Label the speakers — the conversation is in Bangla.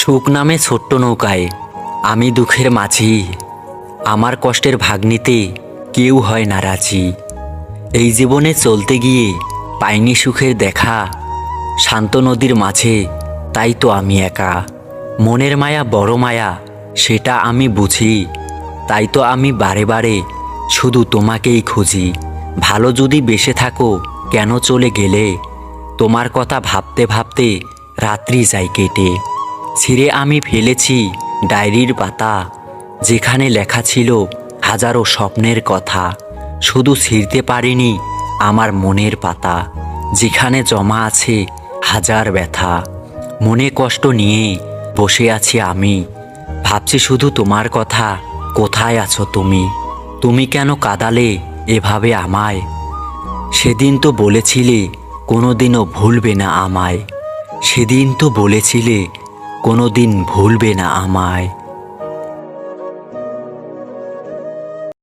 Speaker 1: সুখ নামে ছোট্ট নৌকায় আমি দুঃখের মাঝি, আমার কষ্টের ভাগ নিতে কেউ হয় না রাজি। এই জীবনে চলতে গিয়ে পাইনি সুখের দেখা, শান্ত নদীর মাঝে তাই তো আমি একা। মনের মায়া বড় মায়া সেটা আমি বুঝি, তাই তো আমি বারে বারে শুধু তোমাকেই খুঁজি। ভালো যদি বেসে থাকো কেন চলে গেলে, তোমার কথা ভাবতে ভাবতে রাত্রি যায় কেটে। ছিঁড়ে আমি ফেলেছি ডায়েরির পাতা, যেখানে লেখা ছিল হাজারো স্বপ্নের কথা। শুধু ছিঁড়তে পারিনি আমার মনের পাতা, যেখানে জমা আছে হাজার ব্যথা। মনে কষ্ট নিয়ে বসে আছি আমি, ভাবছি শুধু তোমার কথা, কোথায় আছো তুমি? তুমি কেন কাঁদালে এভাবে আমায়? সেদিন তো বলেছিলে কোনোদিনও ভুলবে না আমায়, সেদিন তো বলেছিলে কোনোদিন ভুলবে না আমায়।